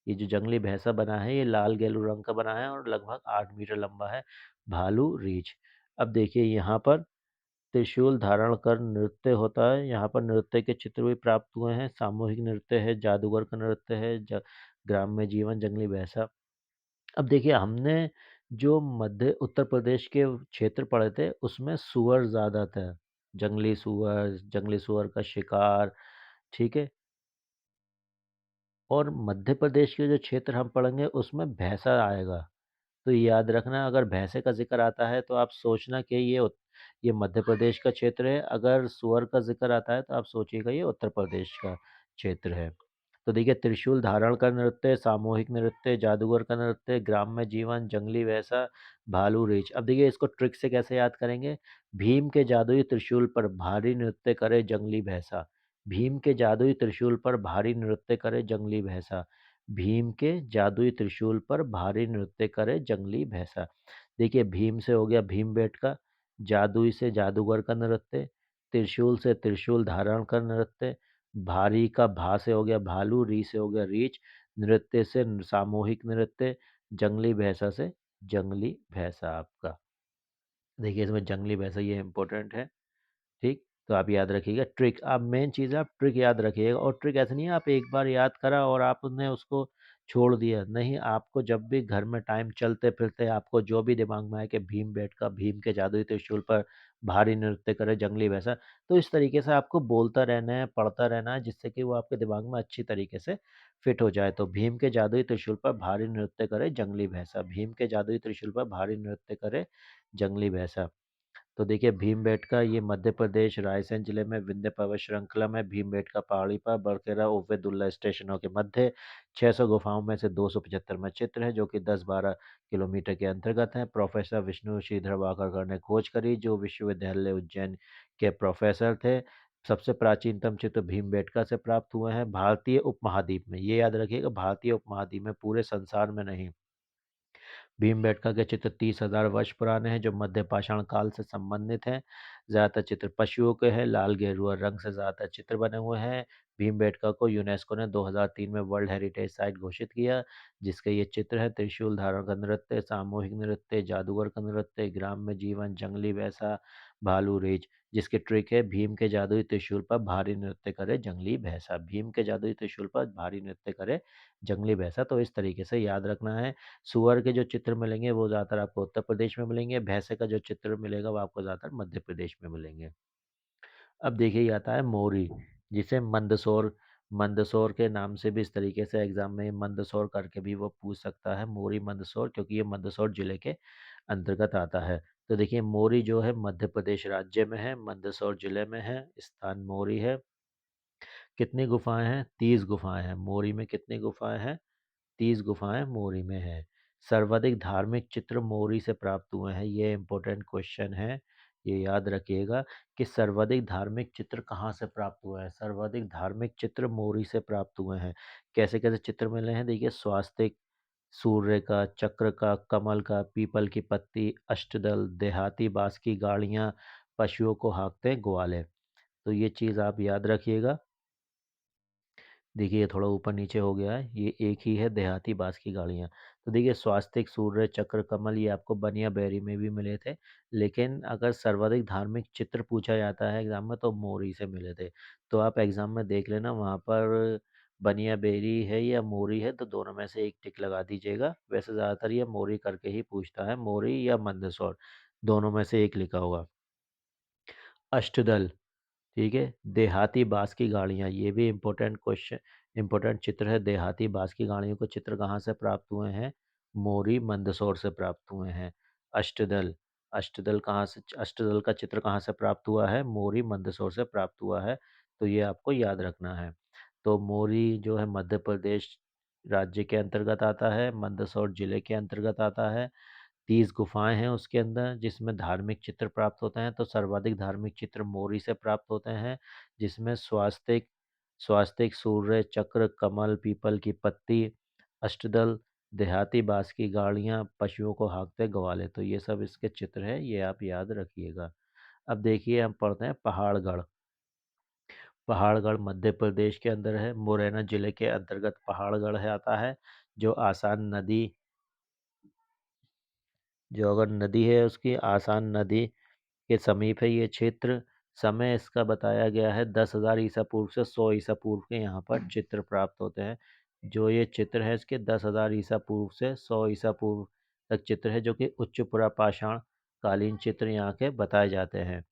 [SPEAKER 1] ये जो जंगली भैंसा बना है ये लाल गेरू रंग का बना है और लगभग 8 मीटर लंबा है। भालू रीछ। अब देखिए यहाँ पर त्रिशूल धारण कर नृत्य होता है, यहाँ पर नृत्य के चित्र भी प्राप्त हुए हैं, सामूहिक नृत्य है, जादूगर का नृत्य है, ग्राम्य जीवन, जंगली भैंसा। अब देखिए हमने जो मध्य उत्तर प्रदेश के क्षेत्र पढ़े थे उसमें सूअर ज़्यादा था, जंगली सुअर का शिकार, ठीक है? और मध्य प्रदेश के जो क्षेत्र हम पढ़ेंगे उसमें भैंसा आएगा। तो याद रखना अगर भैंसे का ज़िक्र आता है तो आप सोचना कि ये मध्य प्रदेश का क्षेत्र है, अगर सूअर का ज़िक्र आता है तो आप सोचिएगा ये उत्तर प्रदेश का क्षेत्र है। तो देखिए त्रिशूल धारण का नृत्य, सामूहिक नृत्य, जादूगर का नृत्य, ग्राम्य जीवन, जंगली भैंसा, भालू रीछ। अब देखिए इसको ट्रिक से कैसे याद करेंगे? भीम के जादुई त्रिशूल पर भारी नृत्य करे जंगली भैंसा। भीम के जादुई त्रिशूल पर भारी नृत्य करे जंगली भैंसा। भीम के जादुई त्रिशूल पर भारी नृत्य करे जंगली भैंसा। देखिए भीम से हो गया भीमबेटका, जादुई से जादूगर का नृत्य, त्रिशूल से त्रिशूल धारण का नृत्य, भारी का भा से हो गया भालू, री से हो गया रीछ, नृत्य से सामूहिक नृत्य, जंगली भैंसा से जंगली भैंसा आपका। देखिए इसमें जंगली भैंसा ये इम्पोर्टेंट है। ठीक? तो आप याद रखिएगा ट्रिक, आप मेन चीज़ है आप ट्रिक याद रखिएगा और ट्रिक ऐसा नहीं है आप एक बार याद करा और आपने उसको छोड़ दिया। नहीं, आपको जब भी घर में टाइम चलते-फिरते आपको जो भी दिमाग में आए कि भीमबेटका, भीम के जादुई त्रिशूल पर भारी नृत्य करे जंगली भैंसा, तो इस तरीके से आपको बोलता रहना है, पढ़ता रहना है जिससे कि वो आपके दिमाग में अच्छी तरीके से फिट हो जाए। तो भीम के जादुई त्रिशूल पर भारी नृत्य करे जंगली भैंसा, भीम के जादुई त्रिशूल पर भारी नृत्य करे जंगली भैंसा। तो देखिए भीमबेटका ये मध्य प्रदेश रायसेन जिले में विंध्य पर्वत श्रृंखला में भीमबेटका पहाड़ी पर बरकेरा उव्वेदुल्ला स्टेशनों के मध्य 600 गुफाओं में से 275 में चित्र है जो कि 10-12 किलोमीटर के अंतर्गत है। प्रोफेसर विष्णु श्रीधर वाकरकर ने खोज करी जो विश्वविद्यालय उज्जैन के प्रोफेसर थे। सबसे प्राचीनतम चित्र भीमबेटका से प्राप्त हुए हैं भारतीय उपमहाद्वीप में। ये याद रखिएगा भारतीय उपमहाद्वीप में, पूरे संसार में नहीं। भीमबेटका के चित्र 30,000 वर्ष पुराने हैं जो मध्य पाषाण काल से संबंधित हैं। ज़्यादातर चित्र पशुओं के हैं, लाल गेरुआ रंग से ज़्यादातर चित्र बने हुए हैं। भीमबेटका को यूनेस्को ने 2003 में वर्ल्ड हेरिटेज साइट घोषित किया, जिसके ये चित्र हैं त्रिशूल धारण का नृत्य, सामूहिक नृत्य, जादूगर का नृत्य, ग्राम्य जीवन, जंगली भैंसा, भालू रीछ। जिसकी ट्रिक है भीम के जादुई त्रिशूल पर भारी नृत्य करे जंगली भैंसा, भीम के जादुई त्रिशूल पर भारी नृत्य करे जंगली भैंसा। तो इस तरीके से याद रखना है। सूअर के जो चित्र मिलेंगे वो ज़्यादातर आपको उत्तर प्रदेश में मिलेंगे, भैंसे का जो चित्र मिलेगा वो आपको ज़्यादातर मध्य प्रदेश में मिलेंगे। अब देखिए ये आता है मोरी, जिसे मंदसौर मंदसौर के नाम से भी इस तरीके से एग्जाम में मंदसौर करके भी वो पूछ सकता है, मोरी मंदसौर, क्योंकि ये मंदसौर जिले के अंतर्गत आता है। तो देखिए मोरी जो है मध्य प्रदेश राज्य में है, मंदसौर जिले में है, स्थान मोरी है। कितनी गुफाएं हैं? 30 गुफाएं हैं। मोरी में कितनी गुफाएं हैं? 30 गुफाएं मोरी में हैं। सर्वाधिक धार्मिक चित्र मोरी से प्राप्त हुए हैं। ये इंपॉर्टेंट क्वेश्चन है। ये याद रखिएगा कि सर्वाधिक धार्मिक चित्र कहाँ से प्राप्त हुए हैं। सर्वाधिक धार्मिक चित्र मोरी से प्राप्त हुए हैं। कैसे कैसे चित्र मिले हैं? देखिए स्वास्तिक, सूर्य का, चक्र का, कमल का, पीपल की पत्ती, अष्टदल, देहाती बांस की गाड़ियाँ, पशुओं को हाँकते ग्वाले। तो ये चीज़ आप याद रखिएगा। देखिए ये थोड़ा ऊपर नीचे हो गया है, ये एक ही है देहाती बाँस की गाड़ियाँ। तो देखिए स्वास्तिक, सूर्य चक्र, कमल ये आपको बनिया बैरी में भी मिले थे, लेकिन अगर सर्वाधिक धार्मिक चित्र पूछा जाता है एग्ज़ाम में तो मोरी से मिले थे। तो आप एग्ज़ाम में देख लेना वहाँ पर बनिया बैरी है या मोरी है, तो दोनों में से एक टिक लगा दीजिएगा। वैसे ज़्यादातर ये मोरी करके ही पूछता है, मोरी या मंदसौर, दोनों में से एक लिखा होगा। अष्टदल, ठीक है? देहाती बाँस की गाड़ियाँ, ये भी इम्पोर्टेंट चित्र है। देहाती बाँस की गाड़ियों के चित्र कहाँ से प्राप्त हुए हैं? मोरी, मंदसौर से प्राप्त हुए हैं। अष्टदल, अष्टदल का चित्र कहाँ से प्राप्त हुआ है? मोरी, मंदसौर से प्राप्त हुआ है। तो ये आपको याद रखना है। तो मोरी जो है मध्य प्रदेश राज्य के अंतर्गत आता है, मंदसौर जिले के अंतर्गत आता है। 30 गुफाएँ हैं उसके अंदर, जिसमें धार्मिक चित्र प्राप्त होते हैं। तो सर्वाधिक धार्मिक चित्र मोरी से प्राप्त होते हैं, जिसमें स्वास्तिक स्वास्तिक, सूर्य, चक्र, कमल, पीपल की पत्ती, अष्टदल, देहाती बाँस की गाड़ियाँ, पशुओं को हाँकते ग्वाले। तो ये सब इसके चित्र हैं, ये आप याद रखिएगा। अब देखिए हम पढ़ते हैं पहाड़गढ़। पहाड़गढ़ मध्य प्रदेश के अंदर है, मुरैना जिले के अंतर्गत पहाड़गढ़ है आता है, जो आसान नदी जो अगर नदी है उसकी आसान नदी के समीप है ये क्षेत्र। समय इसका बताया गया है 10,000 ईसा पूर्व से 100 ईसा पूर्व के यहाँ पर चित्र प्राप्त होते हैं। जो ये चित्र है इसके 10,000 ईसा पूर्व से 100 ईसा पूर्व तक चित्र है, जो कि उच्च पुरापाषाण कालीन चित्र यहाँ के बताए जाते हैं।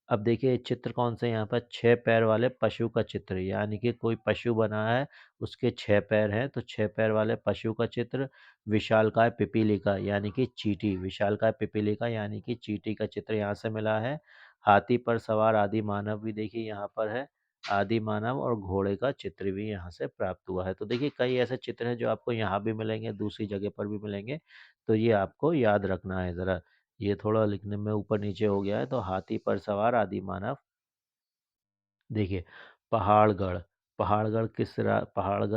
[SPEAKER 1] अब देखिए चित्र कौन से यहाँ पर 6 पैर वाले पशु का चित्र, यानी कि कोई पशु बना है, उसके 6 पैर हैं, तो 6 पैर वाले पशु का चित्र। विशालकाय पिपीलिका यानी कि चींटी, विशालकाय पिपीलिका यानी कि चींटी का चित्र यहाँ से मिला है। हाथी पर सवार आदि मानव भी देखिए यहाँ पर है, आदि मानव, और घोड़े का चित्र भी यहाँ से प्राप्त हुआ है। तो देखिए कई ऐसे चित्र हैं जो आपको यहाँ भी मिलेंगे, दूसरी जगह पर भी मिलेंगे, तो ये आपको याद रखना है ज़रा। ये थोड़ा लिखने में ऊपर नीचे हो गया है, तो हाथी पर सवार आदि मानव। देखिए पहाड़गढ़, पहाड़गढ़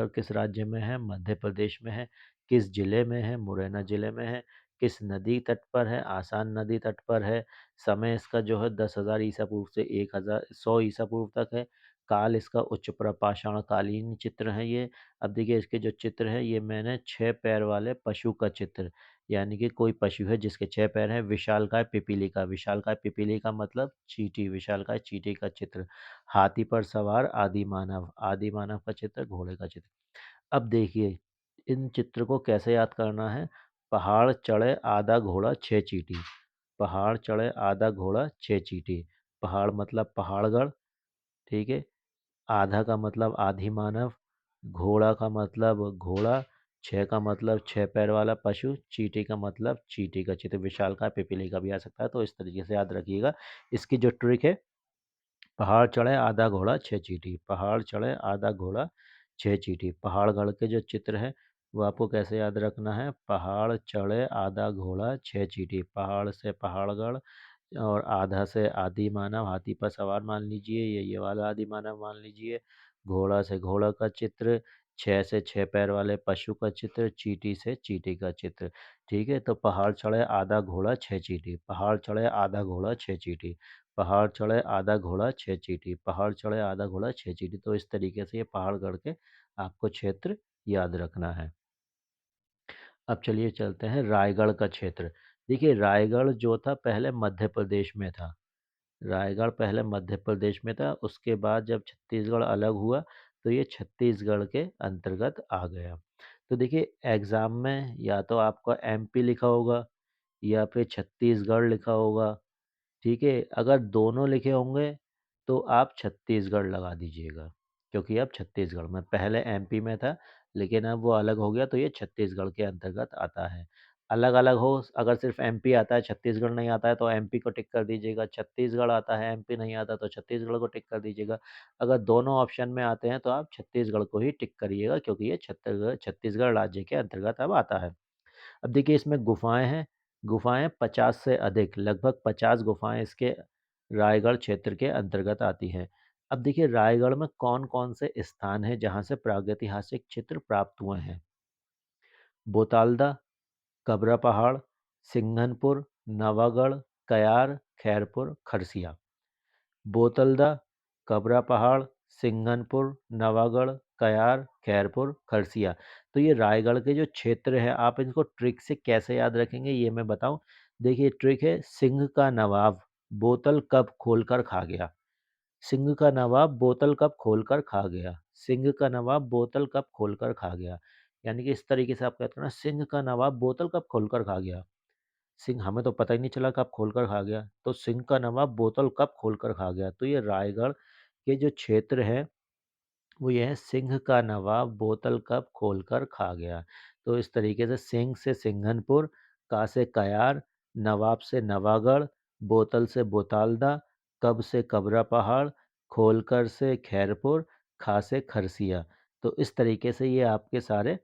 [SPEAKER 1] किस राज्य में है? मध्य प्रदेश में है। किस जिले में है? मुरैना जिले में है। किस नदी तट पर है? आसान नदी तट पर है। समय इसका जो है 10,000 ईसा पूर्व से 1,100 ईसा पूर्व तक है। काल इसका उच्च प्रपाषाण कालीन चित्र है ये। अब देखिए इसके जो चित्र है, ये मैंने 6 पैर वाले पशु का चित्र, यानी कि कोई पशु है जिसके 6 पैर हैं। विशालकाय पिपीलिका, विशालकाय पिपीलिका मतलब चींटी, विशालकाय चींटी का चित्र। हाथी पर सवार आदि मानव का चित्र, घोड़े का चित्र। अब देखिए इन चित्र को कैसे याद करना है। पहाड़ चढ़े आधा घोड़ा छह चींटी, पहाड़ चढ़े आधा घोड़ा छह चींटी। पहाड़ मतलब पहाड़गढ़, ठीक है। आधा का मतलब आधि मानव, घोड़ा का मतलब घोड़ा, छह का मतलब छह पैर वाला पशु, चींटी का मतलब चींटी का चित्र। विशाल का पिपीली का भी आ सकता है, तो इस तरीके से याद रखिएगा। इसकी जो ट्रिक है, पहाड़ चढ़े आधा घोड़ा छह चींटी, पहाड़ चढ़े आधा घोड़ा छह चींटी। पहाड़गढ़ के जो चित्र है वो आपको कैसे याद रखना है। पहाड़ चढ़े आधा घोड़ा छह चींटी, पहाड़ से पहाड़गढ़, और आधा से आदि मानव, हाथी पर सवार मान लीजिए, ये वाला आदि मानव मान लीजिए। घोड़ा से घोड़ा का चित्र, छह से छह पैर वाले पशु का चित्र, चींटी से चींटी का चित्र। ठीक है, तो पहाड़ चढ़े आधा घोड़ा छह चींटी, पहाड़ चढ़े आधा घोड़ा छह चींटी, पहाड़ चढ़े आधा घोड़ा छह चींटी, पहाड़ चढ़े आधा घोड़ा छह चींटी। तो इस तरीके से ये पहाड़ गढ़ के आपको क्षेत्र याद रखना है। अब चलिए चलते हैं रायगढ़ का क्षेत्र। देखिए रायगढ़ जो था पहले मध्य प्रदेश में था, रायगढ़ पहले मध्य प्रदेश में था, उसके बाद जब छत्तीसगढ़ अलग हुआ तो ये छत्तीसगढ़ के अंतर्गत आ गया। तो देखिए एग्ज़ाम में या तो आपका एमपी लिखा होगा या फिर छत्तीसगढ़ लिखा होगा, ठीक है। अगर दोनों लिखे होंगे तो आप छत्तीसगढ़ लगा दीजिएगा, क्योंकि अब छत्तीसगढ़ में, पहले एमपी में था लेकिन अब वो अलग हो गया, तो ये छत्तीसगढ़ के अंतर्गत आता है। अलग अलग हो, अगर सिर्फ एमपी आता है छत्तीसगढ़ नहीं आता है तो एमपी को टिक कर दीजिएगा, छत्तीसगढ़ आता है एमपी नहीं आता तो छत्तीसगढ़ को टिक कर दीजिएगा। अगर दोनों ऑप्शन में आते हैं तो आप छत्तीसगढ़ को ही टिक करिएगा, क्योंकि ये छत्तीसगढ़ छत्तीसगढ़ राज्य के अंतर्गत अब आता है। अब देखिए इसमें गुफाएँ हैं, गुफाएँ 50 से अधिक, लगभग 50 गुफाएँ इसके रायगढ़ क्षेत्र के अंतर्गत आती हैं। अब देखिए रायगढ़ में कौन-कौन से स्थान हैं जहाँ से प्रागैतिहासिक चित्र प्राप्त हुए हैं। बोतालदा, कबरा पहाड़, सिंघनपुर, नवागढ़, कयार, खैरपुर, खरसिया। बोतलदा, कबरा पहाड़, सिंघनपुर, नवागढ़, कयार, खैरपुर, खरसिया। तो ये रायगढ़ के जो क्षेत्र है, आप इनको ट्रिक से कैसे याद रखेंगे ये मैं बताऊं। देखिए ट्रिक है, सिंह का नवाब बोतल कब खोलकर खा गया। सिंह का नवाब बोतल कब खोलकर खा गया। सिंह का नवाब बोतल कब खोलकर खा गया, यानी कि इस तरीके से आप कहते हैं ना, सिंह का नवाब बोतल कब खोलकर खा गया। सिंह हमें तो पता ही नहीं चला कब खोलकर खा गया, तो सिंह का नवाब बोतल कब खोलकर खा गया। तो ये रायगढ़ के जो क्षेत्र है वो ये है, सिंह का नवाब बोतल कब खोलकर खा गया। तो इस तरीके से सिंह से सिंघनपुर, का से कयार, नवाब से नवागढ़, बोतल से बोतालदा, कब से कबरा पहाड़, खोलकर से खैरपुर, खा से खरसिया। तो इस तरीके से ये आपके सारे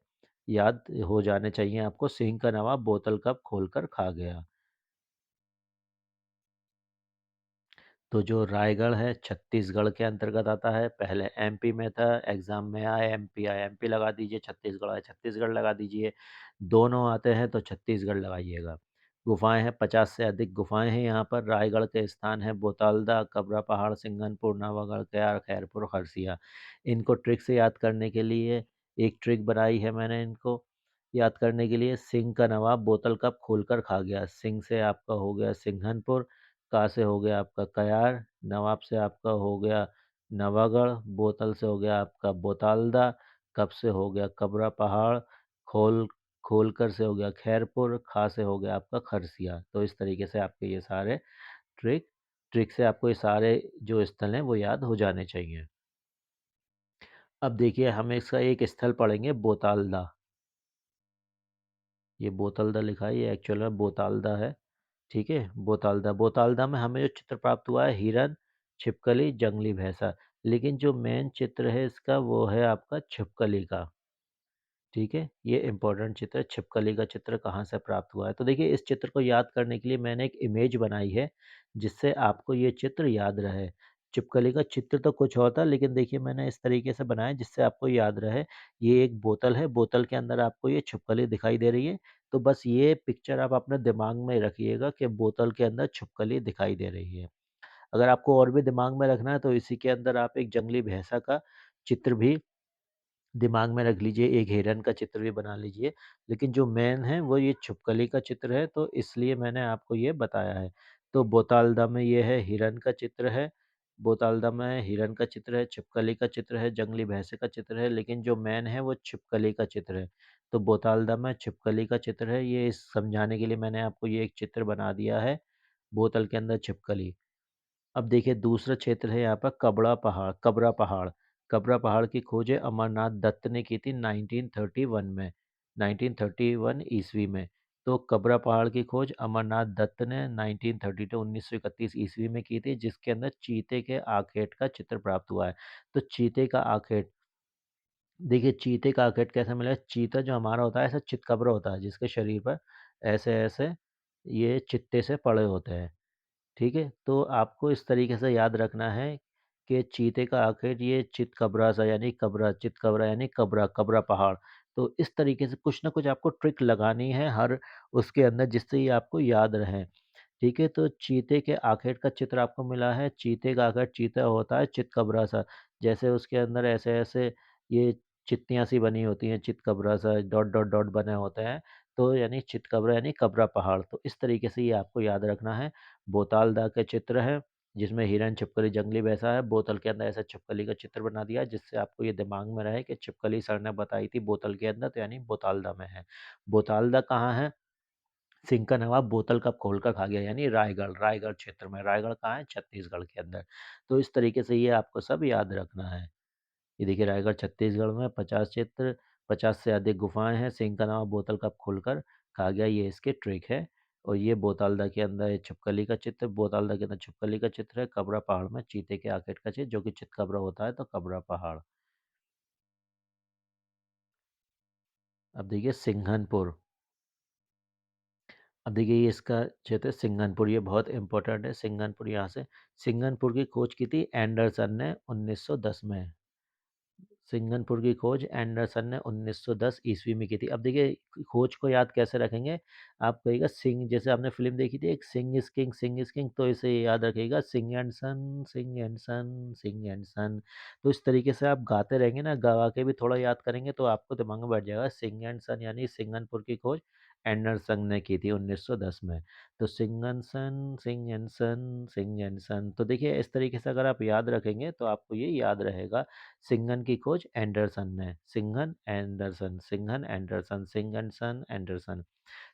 [SPEAKER 1] याद हो जाने चाहिए आपको। सिंह का नवाब बोतल कब खोलकर खा गया। तो जो रायगढ़ है छत्तीसगढ़ के अंतर्गत आता है। पहले एमपी में था, एग्जाम में आया एमपी आया, एमपी लगा दीजिए, छत्तीसगढ़ आया छत्तीसगढ़ लगा दीजिए। दोनों आते हैं तो छत्तीसगढ़ लगाइएगा। गुफाएं हैं, 50 से अधिक गुफाएं हैं यहाँ पर। रायगढ़ के स्थान है बोतालदा, कबरा पहाड़, सिंगनपुर, नवागढ़, कयार, खैरपुर, खरसिया। इनको ट्रिक से याद करने के लिए एक ट्रिक बनाई है मैंने इनको याद करने के लिए। सिंह का नवाब बोतल कब खोलकर खा गया। सिंह से आपका हो गया सिंघनपुर, का से हो गया आपका कयार, नवाब से आपका हो गया नवागढ़, बोतल से हो गया आपका बोतालदा, कब से हो गया कबरा पहाड़, खोल खोलकर से हो गया खैरपुर, खा से हो गया आपका खरसिया। तो इस तरीके से आपके ये सारे ट्रिक ट्रिक से आपको ये सारे जो स्थल हैं वो याद हो जाने चाहिए। अब देखिए हम इसका एक स्थल पढ़ेंगे बोतालदा। ये बोतलदा लिखा है, ये एक्चुअल में बोतालदा है। ठीक है, बोतालदा। बोतालदा में हमें जो चित्र प्राप्त हुआ है हिरन, छिपकली, जंगली भैंसा। लेकिन जो मेन चित्र है इसका वो है आपका छिपकली का। ठीक है, ये इंपॉर्टेंट चित्र है। छिपकली का चित्र कहाँ से प्राप्त हुआ है, तो देखिए इस चित्र को याद करने के लिए मैंने एक इमेज बनाई है जिससे आपको ये चित्र याद रहे। छिपकली का चित्र तो कुछ और था, लेकिन देखिए मैंने इस तरीके से बनाया जिससे आपको याद रहे। ये एक बोतल है, बोतल के अंदर आपको ये छिपकली दिखाई दे रही है। तो बस ये पिक्चर आप अपने दिमाग में रखिएगा कि बोतल के अंदर छिपकली दिखाई दे रही है। अगर आपको और भी दिमाग में रखना है तो इसी के अंदर आप एक जंगली भैंसा का चित्र भी दिमाग में रख लीजिए, एक हिरन का चित्र भी बना लीजिए। लेकिन जो मेन है वो ये छिपकली का चित्र है, तो इसलिए मैंने आपको ये बताया है। तो बोतालदा में ये है हिरन का चित्र है, बोतालदा में हिरन का चित्र है, छिपकली का चित्र है, जंगली भैंसे का चित्र है, लेकिन जो मेन है वो छिपकली का चित्र है। तो बोतालदा में छिपकली का चित्र है, ये इस समझाने के लिए मैंने आपको ये एक चित्र बना दिया है, बोतल के अंदर छिपकली। अब देखिए दूसरा क्षेत्र है यहाँ पर कबड़ा पहाड़, कबरा पहाड़। कबरा पहाड़ की खोज अमरनाथ दत्त ने की थी 1931 में, 1931 ईस्वी में। तो कबरा पहाड़ की खोज अमरनाथ दत्त ने 1932 1931 ईस्वी में की थी, जिसके अंदर चीते के आखेट का चित्र प्राप्त हुआ है। तो चीते का आखेट, देखिए चीते का आखेट कैसे मिला है? चीता जो हमारा होता है ऐसा चितकबरा होता है जिसके शरीर पर ऐसे ऐसे ये चित्ते से पड़े होते हैं। ठीक है? तो आपको इस तरीके से याद रखना है कि चीते का आखिर ये चितकबरा सा यानी कबरा, चितकबरा यानी कबरा, कबरा पहाड़। तो इस तरीके से कुछ ना कुछ आपको ट्रिक लगानी है हर उसके अंदर जिससे ये आपको याद रहे। ठीक है? तो चीते के आखेट का चित्र आपको मिला है। चीते का आखेट चीता होता है चितकबरा सा। जैसे उसके अंदर ऐसे-ऐसे ये चित्तियाँ सी बनी होती हैं, चितकबरा सा डॉट, डॉट, डॉट बने होते हैं। तो यानी चितकबरा यानी कबरा पहाड़। तो इस तरीके से ये आपको याद रखना है। बोतालदा के चित्र है, जिसमें हिरन, छिपकली, जंगली भैंसा है। बोतल के अंदर ऐसा छिपकली का चित्र बना दिया है, जिससे आपको ये दिमाग में रहे कि छिपकली सर ने बताई थी बोतल के अंदर, तो यानी बोतालदा में है। बोतालदा कहाँ है? सिंह का नवाब बोतल कब खोलकर खा गया, यानी रायगढ़, रायगढ़ क्षेत्र में। रायगढ़ कहाँ है? छत्तीसगढ़ के अंदर। तो इस तरीके से ये आपको सब याद रखना है। ये देखिए रायगढ़ छत्तीसगढ़ में 50 क्षेत्र, 50 से अधिक गुफाएँ हैं। सिंह का नवाब बोतल कब खोलकर खा गया, ये इसकी ट्रिक है। और ये बोतालदा के अंदर ये छिपकली का चित्र, बोतालदा के अंदर छिपकली का चित्र है। कबरा पहाड़ में चीते के आखेट का चित्र, जो कि चितकबरा होता है, तो कबरा पहाड़। अब देखिए सिंघनपुर। अब देखिए ये इसका क्षेत्र है सिंघनपुर, ये बहुत इंपॉर्टेंट है। सिंघनपुर, यहाँ से सिंघनपुर की खोज की थी एंडरसन ने 1910 में। सिंघनपुर की खोज एंडरसन ने 1910 ईस्वी में की थी। अब देखिए खोज को याद कैसे रखेंगे? आप कहिएगा सिंह, जैसे आपने फ़िल्म देखी थी एक Singh is king, Singh is king, तो इसे याद रखिएगा Singh and son, Singh and son, Singh and son. तो इस तरीके से आप गाते रहेंगे ना, गा के भी थोड़ा याद करेंगे तो आपको दिमाग में बैठ जाएगा। सिंह एंड सन यानी सिंघनपुर की खोज एंडरसन ने की थी 1910 में। तो Singh and son, Singh and son, Singh and son. तो देखिए इस तरीके से अगर आप याद रखेंगे तो आपको ये याद रहेगा। सिंघन की खोज एंडरसन ने, सिंघन एंडरसन, सिंघन एंडरसन, सिंघनसन एंडरसन,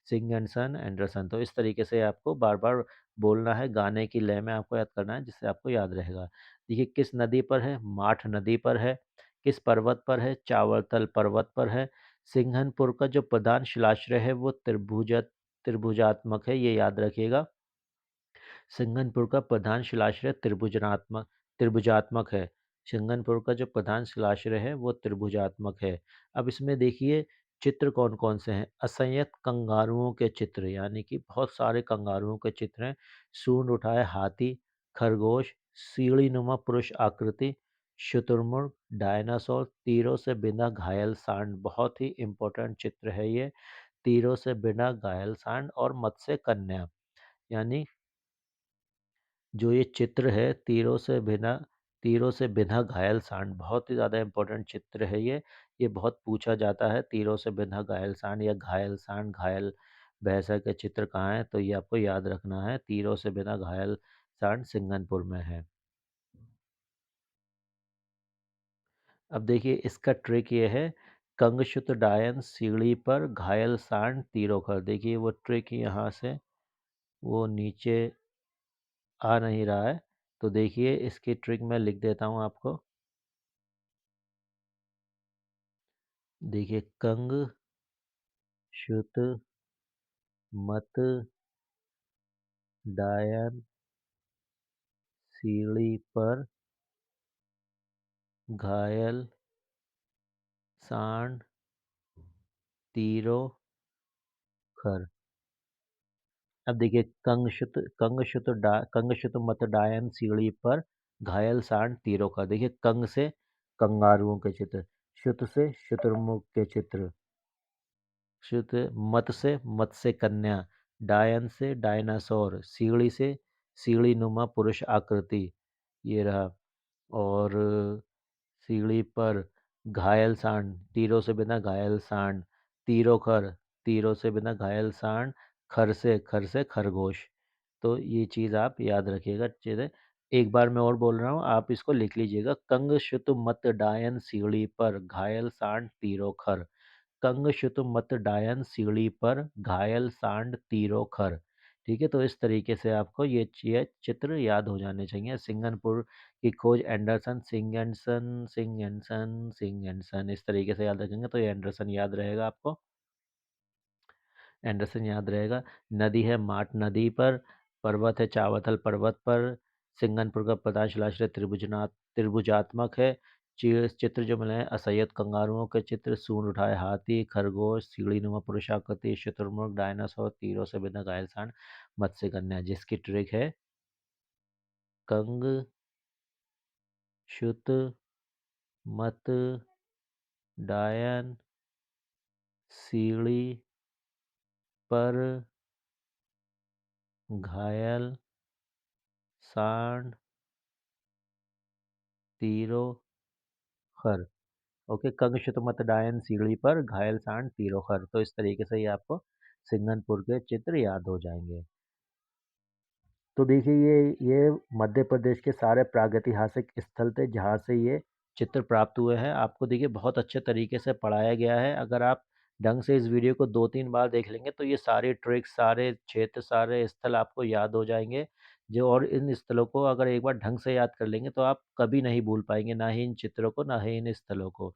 [SPEAKER 1] सिंघनसन एंडरसन। तो इस तरीके से आपको बार बार बोलना है, गाने की लय में आपको याद करना है, जिससे आपको याद रहेगा। देखिए किस नदी पर है? माठ नदी पर है। किस पर्वत पर है? चावरतल पर्वत पर है। सिंघनपुर का जो प्रधान शिलाश्रय है वो त्रिभुजात्मक है, ये याद रखिएगा। सिंघनपुर का प्रधान शिलाश्रय त्रिभुजात्मक है। सिंघनपुर का जो प्रधान शिलाश्रय है वो त्रिभुजात्मक है। अब इसमें देखिए चित्र कौन-कौन से हैं? असंयत कंगारुओं के चित्र यानी कि बहुत सारे कंगारुओं के चित्र हैं। सूंड उठाए हाथी, खरगोश, सीढ़ी-नुमा पुरुष आकृति, शुतुरमुर्ग, डायनासोर, तीरों से बिना घायल सांड बहुत ही इम्पोर्टेंट चित्र है ये। तीरों से बिना घायल सांड और मत्स्य कन्या यानी जो ये चित्र है तीरों से बिना घायल सांड बहुत ही ज़्यादा इम्पोर्टेंट चित्र है ये। ये बहुत पूछा जाता है तीरों से बिना घायल सांड या घायल सांड, घायल भैंसा के चित्र कहाँ हैं? तो ये आपको याद रखना है तीरों से बिना घायल सांड सिंगनपुर में है। अब देखिए इसका ट्रिक ये है कंगशुत डायन सीढ़ी पर घायल सांड तीरों पर। देखिए वो ट्रिक यहाँ से वो नीचे आ नहीं रहा है। तो देखिए इसकी ट्रिक मैं लिख देता हूँ आपको। देखिए कंग शुत मत डायन सीढ़ी पर घायल सांड तीरों खर। अब देखिए कंगशुत मत डायन सीढ़ी पर घायल सांड तीरों खर। देखिए कंग से कंगारुओं के चित्र, शुत से शुतुरमुर्ग के चित्र, शुत मत से मत्स्य कन्या, डायन से डायनासोर, सीढ़ी से सीढ़ी नुमा पुरुष आकृति ये रहा। और सीढ़ी पर घायल सांड तीरों से बिना घायल सांड, तीरों खर तीरों से बिना घायल सांड, खर से खरगोश। तो ये चीज़ आप याद रखिएगा चीज़ें। एक बार मैं और बोल रहा हूँ आप इसको लिख लीजिएगा कंग शुत मत डायन सीढ़ी पर घायल सांड तीरों खर। कंग शुत मत डायन सीढ़ी पर घायल सांड तीरों खर। ठीक है तो इस तरीके से आपको ये चित्र याद हो जाने चाहिए। सिंगनपुर की खोज सिंग एंड सन इस तरीके से याद रखेंगे तो ये एंडरसन याद रहेगा आपको। एंडरसन याद रहेगा। नदी है माट नदी पर, पर्वत है चावथल पर्वत पर, सिंगनपुर का प्रधान शिलाश्रय त्रिभुजात्मक है। चित्र जो मिले हैं असैयद कंगारुओं के चित्र, सूंड उठाए हाथी, खरगोश, सीढ़ी-नुमा पुरुषाकृति, शुतुरमुर्ग, डायनासोर, तीरों से बिना घायल सांड, मत्स्य कन्या जिसकी ट्रिक है कंग शुत मत डायन सीढ़ी पर घायल सांड तीरों खर। ओके कंग डायन सीढ़ी पर घायल सांड तीरों खर। तो इस तरीके से ये आपको सिंगनपुर के चित्र याद हो जाएंगे। तो देखिए ये मध्य प्रदेश के सारे प्रागैतिहासिक स्थल थे जहाँ से ये चित्र प्राप्त हुए हैं। आपको देखिए बहुत अच्छे तरीके से पढ़ाया गया है। अगर आप ढंग से इस वीडियो को 2-3 बार देख लेंगे तो ये सारे ट्रिक्स, सारे क्षेत्र, सारे स्थल आपको याद हो जाएँगे। जो और इन स्थलों को अगर एक बार ढंग से याद कर लेंगे तो आप कभी नहीं भूल पाएँगे, ना ही इन चित्रों को, ना ही इन स्थलों को।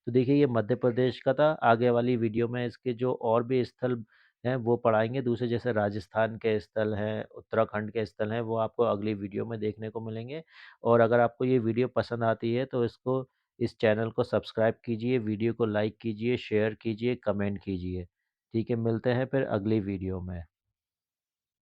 [SPEAKER 1] तो देखिए ये मध्य प्रदेश का था। आगे वाली वीडियो में इसके जो और भी स्थल हैं वो पढ़ाएँगे। दूसरे जैसे राजस्थान के स्थल हैं, उत्तराखंड के स्थल हैं, वो आपको अगली वीडियो में देखने को मिलेंगे। और अगर आपको ये वीडियो पसंद आती है तो इस चैनल को सब्सक्राइब कीजिए, वीडियो को लाइक कीजिए, शेयर कीजिए, कमेंट कीजिए। ठीक है, मिलते हैं फिर अगली वीडियो में।